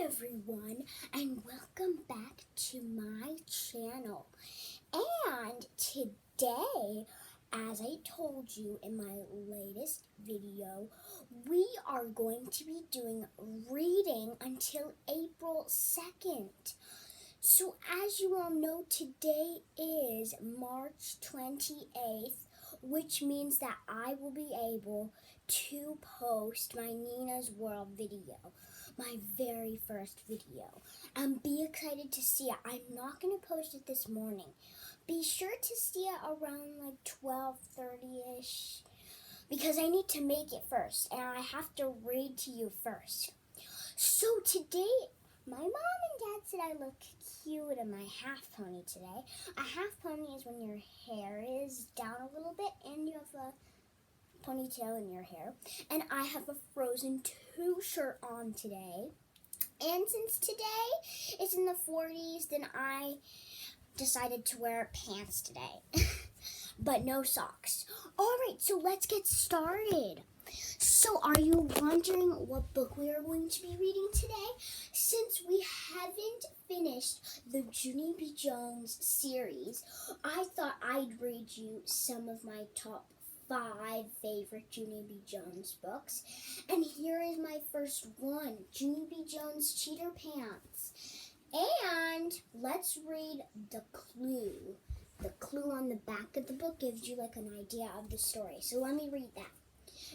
everyone, and welcome back to my channel. And today, as I told you in my latest video, we are going to be doing reading until April 2nd. So as you all know, today is March 28th, which means that I will be able to post my Nina's World video, my very first video. And be excited to see it. I'm not going to post it this morning. Be sure to see it around like 12:30ish, because I need to make it first, and I have to read to you first. So today, my mom and dad said I look cute in my half pony today. A half pony is when your hair is down a little bit and you have a ponytail in your hair. And I have a Frozen 2 shirt on today. And since today is in the 40s, then I decided to wear pants today. But no socks. Alright, so let's get started. So are you wondering what book we are going to be reading today? Since we haven't finished the Junie B series, I thought I'd read you some of my top 5 favorite Junie B. books. And here is my first one, Junie B. Cheater Pants. And let's read the clue. The clue on the back of the book gives you like an idea of the story. So let me read that.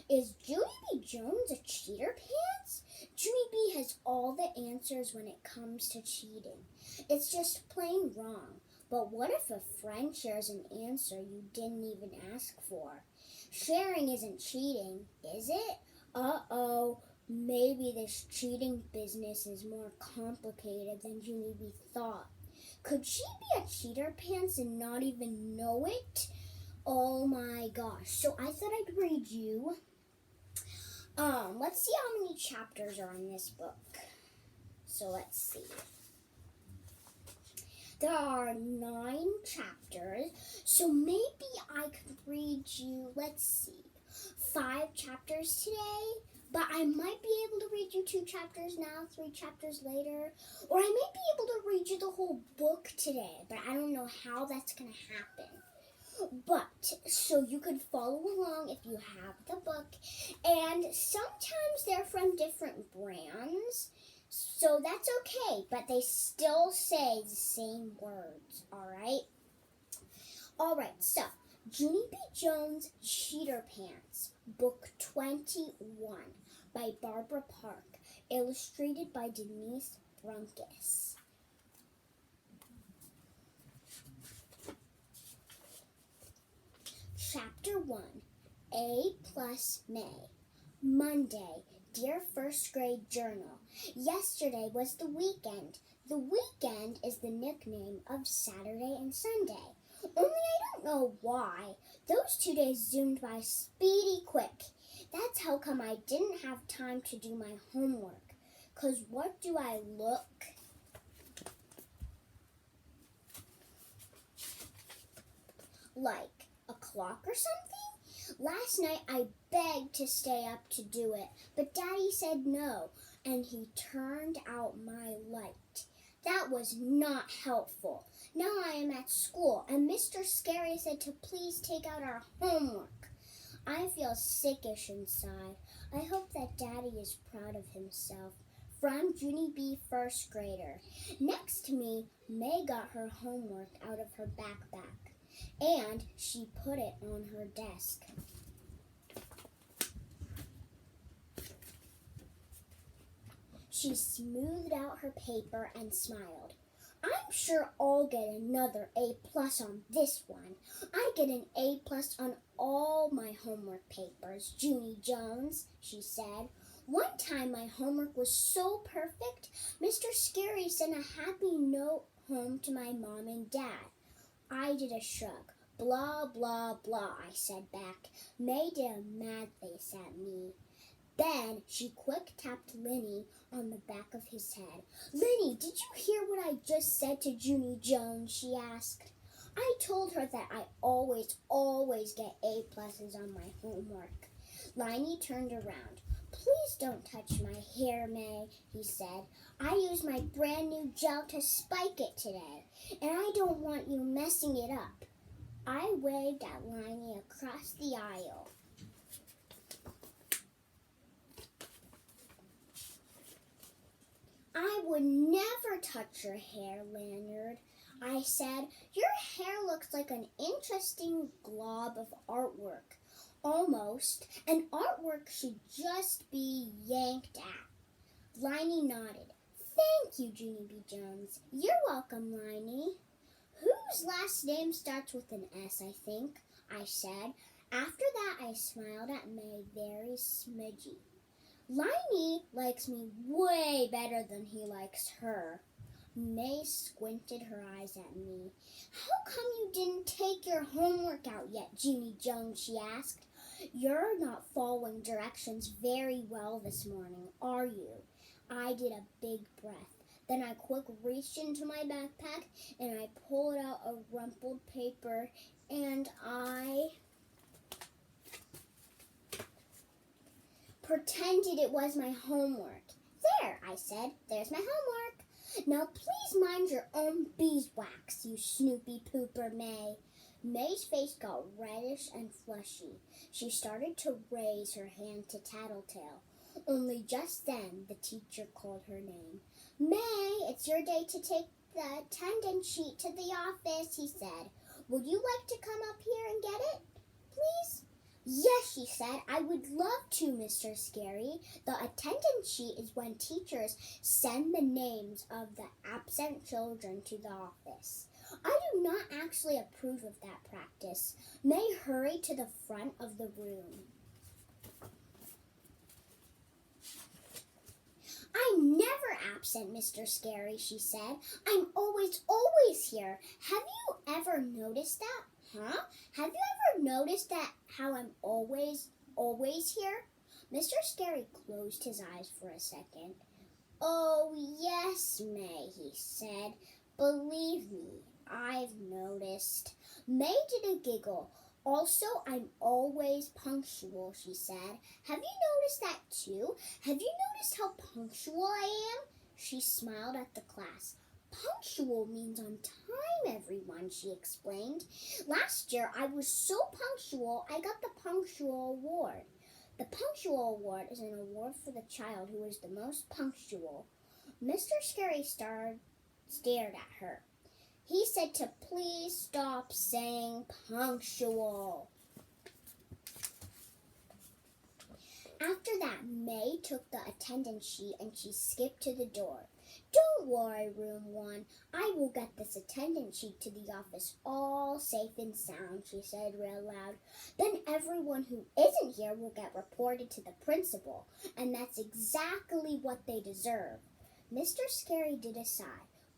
Is Junie B. Jones a cheater pants? Junie B. has all the answers when it comes to cheating. It's just plain wrong. But what if a friend shares an answer you didn't even ask for? Sharing isn't cheating, is it? Uh-oh, maybe this cheating business is more complicated than Junie B. thought. Could she be a cheater pants and not even know it? Oh my gosh. So I thought I'd read you. Let's see how many chapters are in this book. So let's see. There are 9 chapters. So maybe I could read you, let's see, 5 chapters today. But I might be able to read you 2 chapters now, 3 chapters later. Or I may be able to read you the whole book today. But I don't know how that's going to happen. But, so you could follow along if you have the book. And sometimes they're from different brands. So that's okay. But they still say the same words. Alright? Alright, so Junie B. Jones' Cheater Pants, Book 21 by Barbara Park. Illustrated by Denise Brunkus. Chapter 1, A plus May. Monday, dear first grade journal. Yesterday was the weekend. The weekend is the nickname of Saturday and Sunday. Only I don't know why. Those 2 days zoomed by speedy quick. That's how come I didn't have time to do my homework. 'Cause what do I look like? A clock or something? Last night I begged to stay up to do it, but Daddy said no, and he turned out my light. That was not helpful. Now I am at school, and Mr. Scary said to please take out our homework. I feel sickish inside. I hope that Daddy is proud of himself. From Junie B. first grader. Next to me, May got her homework out of her backpack, and she put it on her desk. She smoothed out her paper and smiled. I'm sure I'll get another A+ on this one. I get an A+ on all my homework papers, Junie Jones, she said. One time my homework was so perfect, Mr. Scary sent a happy note home to my mom and dad. I did a shrug. Blah, blah, blah, I said back. May did a mad face at me. Then she quick tapped Lenny on the back of his head. Lenny, did you hear what I just said to Junie Jones? She asked. I told her that I always get A+ on my homework. Liney turned around. Please don't touch my hair, May, he said. I used my brand new gel to spike it today, and I don't want you messing it up. I waved at Liney across the aisle. I would never touch your hair, Lanyard. I said, your hair looks like an interesting glob of artwork. Almost. And artwork should just be yanked at. Liney nodded. Thank you, Junie B. Jones. You're welcome, Liney. Whose last name starts with an S, I think, I said. After that, I smiled at May very smidgy. Liney likes me way better than he likes her. May squinted her eyes at me. How come you didn't take your homework out yet, Junie Jones, she asked. You're not following directions very well this morning, are you? I did a big breath. Then I quick reached into my backpack and I pulled out a rumpled paper and I pretended it was my homework. There, I said, there's my homework. Now please mind your own beeswax, you snoopy pooper, May. May's face got reddish and flushy. She started to raise her hand to Tattletale. Only just then the teacher called her name. May, it's your day to take the attendance sheet to the office, he said. Would you like to come up here and get it, please? Yes, she said, I would love to, Mr. Scary. The attendance sheet is when teachers send the names of the absent children to the office. I do not actually approve of that practice. May hurried to the front of the room. I'm never absent, Mr. Scary, she said. I'm always here. Have you ever noticed that? Huh? Have you ever noticed that how I'm always here? Mr. Scary closed his eyes for a second. Oh, yes, May, he said. Believe me, I've noticed. May did a giggle. Also, I'm always punctual, she said. Have you noticed that too? Have you noticed how punctual I am? She smiled at the class. Punctual means on time, everyone, she explained. Last year, I was so punctual, I got the Punctual Award. The Punctual Award is an award for the child who is the most punctual. Mr. Scary stared at her. He said to please stop saying punctual. After that, May took the attendance sheet and she skipped to the door. Don't worry, room 1. I will get this attendance sheet to the office all safe and sound, she said real loud. Then everyone who isn't here will get reported to the principal, and that's exactly what they deserve. Mr. Scary did a sigh.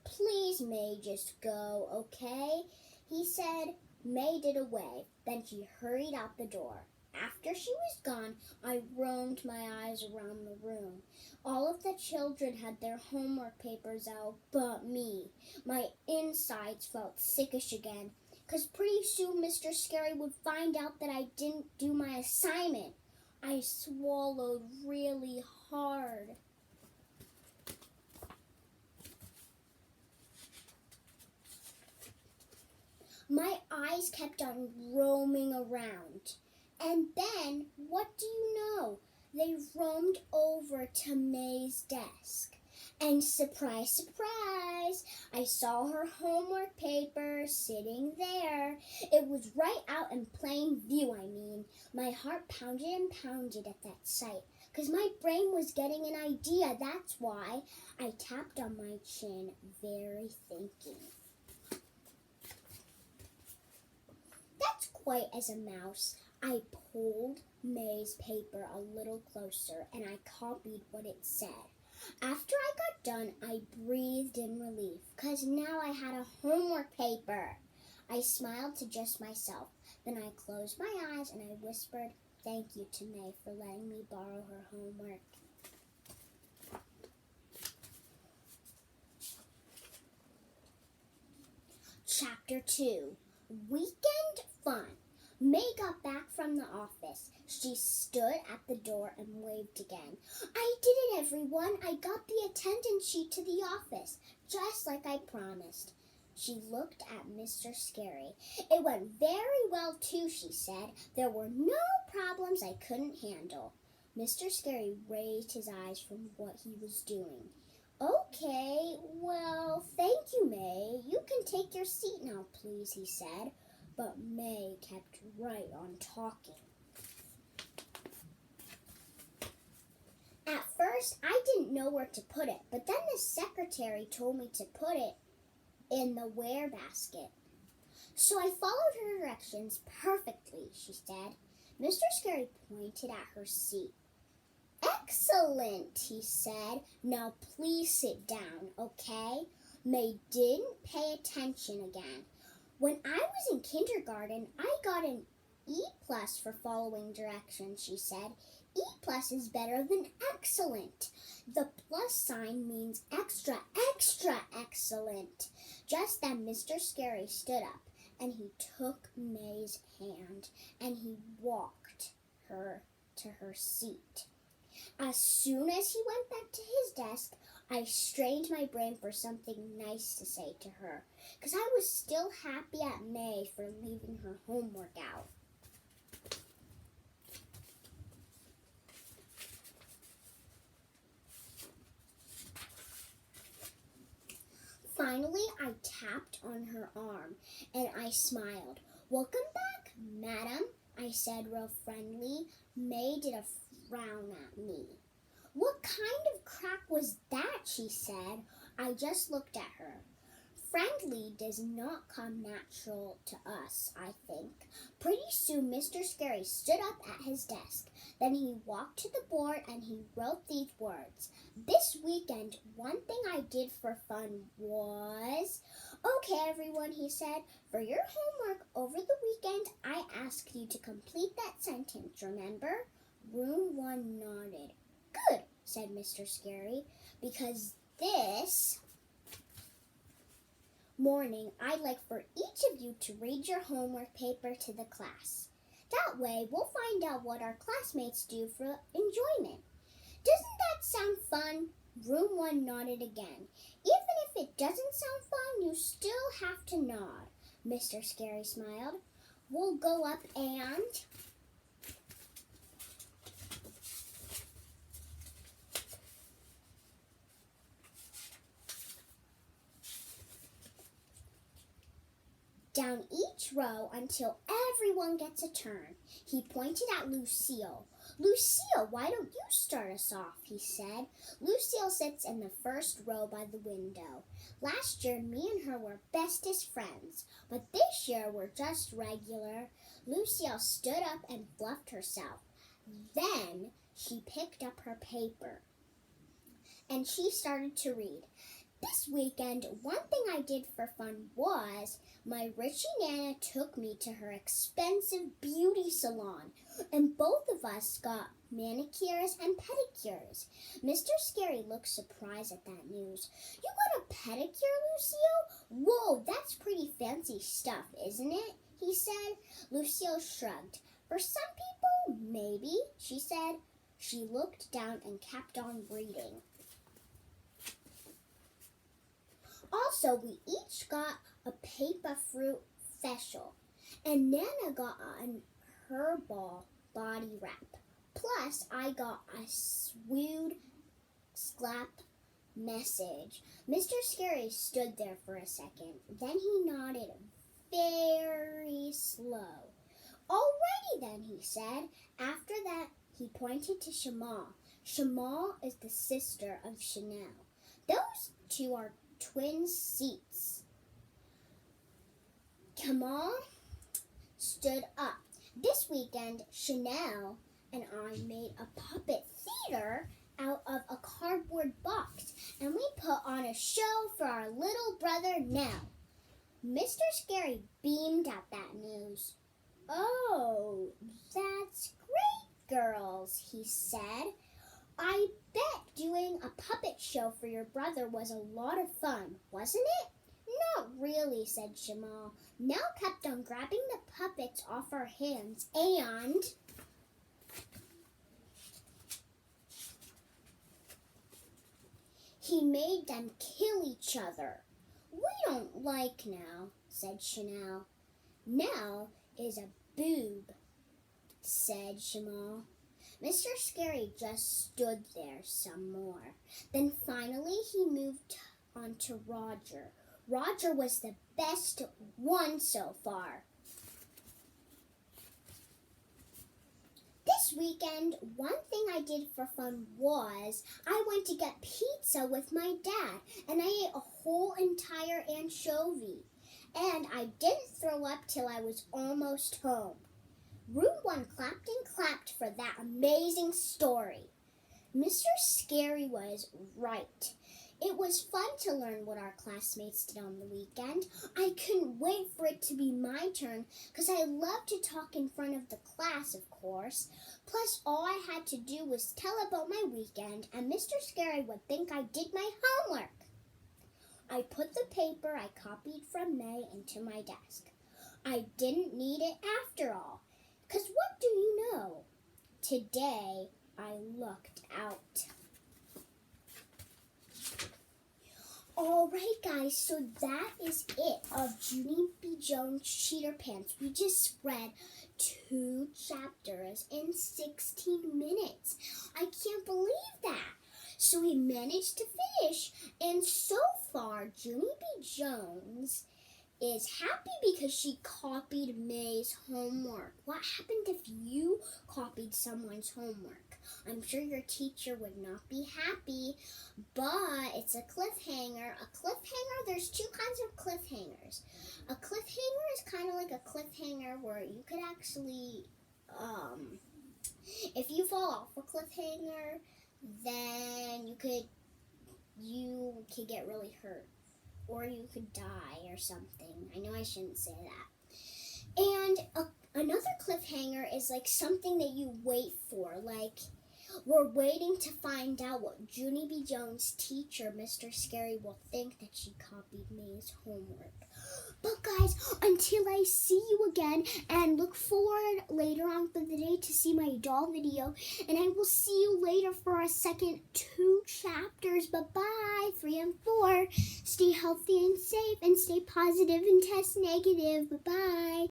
Please, May, just go, okay? He said. May did a wave. Then she hurried out the door. After she was gone, I roamed my eyes around the room. All of the children had their homework papers out, but me. My insides felt sickish again, 'cause pretty soon Mr. Scary would find out that I didn't do my assignment. I swallowed really hard. My eyes kept on roaming around. And then, what do you know? They roamed over to May's desk. And surprise, surprise, I saw her homework paper sitting there. It was right out in plain view, I mean. My heart pounded and pounded at that sight, 'cause my brain was getting an idea, that's why. I tapped on my chin, very thinking. That's quiet as a mouse. I pulled May's paper a little closer and I copied what it said. After I got done, I breathed in relief, 'cause now I had a homework paper. I smiled to just myself. Then I closed my eyes and I whispered thank you to May for letting me borrow her homework. Chapter 2. Weekend Fun. May got back from the office. She stood at the door and waved again. I did it, everyone. I got the attendance sheet to the office, just like I promised. She looked at Mr. Scary. It went very well, too, she said. There were no problems I couldn't handle. Mr. Scary raised his eyes from what he was doing. Okay, well, thank you, May. You can take your seat now, please, he said. But May kept right on talking. At first, I didn't know where to put it, but then the secretary told me to put it in the wear basket. So I followed her directions perfectly, she said. Mr. Scary pointed at her seat. Excellent, he said. Now please sit down, okay? May didn't pay attention again. When I was in kindergarten, I got an E+ for following directions, she said. E+ is better than excellent. The plus sign means extra, extra excellent. Just then Mr. Scary stood up and he took May's hand and he walked her to her seat. As soon as he went back to his desk, I strained my brain for something nice to say to her, because I was still happy at May for leaving her homework out. Finally, I tapped on her arm, and I smiled. Welcome back, madam, I said real friendly. May did a frown at me. What kind of crack was that, she said. I just looked at her. Friendly does not come natural to us, I think. Pretty soon, Mr. Scary stood up at his desk. Then he walked to the board and he wrote these words. This weekend, one thing I did for fun was... Okay, everyone, he said, for your homework over the weekend, I asked you to complete that sentence, remember? Room 1 nodded. Good, said Mr. Scary, because this morning I'd like for each of you to read your homework paper to the class. That way we'll find out what our classmates do for enjoyment. Doesn't that sound fun? Room 1 nodded again. Even if it doesn't sound fun, you still have to nod. Mr. Scary smiled. We'll go up and... down each row until everyone gets a turn. He pointed at Lucille. Lucille, why don't you start us off, he said. Lucille sits in the first row by the window. Last year, me and her were bestest friends, but this year we're just regular. Lucille stood up and fluffed herself. Then she picked up her paper and she started to read. This weekend, one thing I did for fun was my Richie Nana took me to her expensive beauty salon, and both of us got manicures and pedicures. Mr. Scary looked surprised at that news. You got a pedicure, Lucille? Whoa, that's pretty fancy stuff, isn't it? He said. Lucille shrugged. For some people, maybe, she said. She looked down and kept on reading. Also, we each got a paper fruit facial, and Nana got an herbal body wrap. Plus, I got a swewed slap message. Mr. Scary stood there for a second. Then he nodded very slow. Alrighty then, he said. After that, he pointed to Shamal. Shamal is the sister of Chanel. Those two are twin seats. Kamal stood up. This weekend, Chanel and I made a puppet theater out of a cardboard box, and we put on a show for our little brother Nell. Mr. Scary beamed at that news. Oh, that's great, girls, he said. I bet doing a puppet show for your brother was a lot of fun, wasn't it? Not really, said Jamal. Nell kept on grabbing the puppets off our hands and he made them kill each other. We don't like Nell, said Chanel. Nell is a boob, said Jamal. Mr. Scary just stood there some more. Then finally he moved on to Roger. Roger was the best one so far. This weekend, one thing I did for fun was I went to get pizza with my dad, and I ate a whole entire anchovy. And I didn't throw up till I was almost home. Room 1 clapped and clapped for that amazing story. Mr. Scary was right. It was fun to learn what our classmates did on the weekend. I couldn't wait for it to be my turn because I love to talk in front of the class, of course. Plus, all I had to do was tell about my weekend and Mr. Scary would think I did my homework. I put the paper I copied from May into my desk. I didn't need it after all. Because what do you know? Today, I lucked out. Alright guys, so that is it of Junie B. Jones' Cheater Pants. We just read 2 chapters in 16 minutes. I can't believe that. So we managed to finish. And so far, Junie B. Jones is happy because she copied May's homework. What happened if you copied someone's homework? I'm sure your teacher would not be happy, but it's a cliffhanger. A cliffhanger, there's 2 kinds of cliffhangers. A cliffhanger is kind of like a cliffhanger where you could actually, if you fall off a cliffhanger, then you could get really hurt. Or you could die or something. I know I shouldn't say that. And another cliffhanger is like something that you wait for. Like, we're waiting to find out what Junie B. Jones' teacher, Mr. Scary, will think that she copied May's homework. But guys, until I see you again, and look forward later on for the day to see my doll video, and I will see you later for our second 2 chapters. Bye-bye, 3 and 4. Stay healthy and safe, and stay positive and test negative. Bye-bye.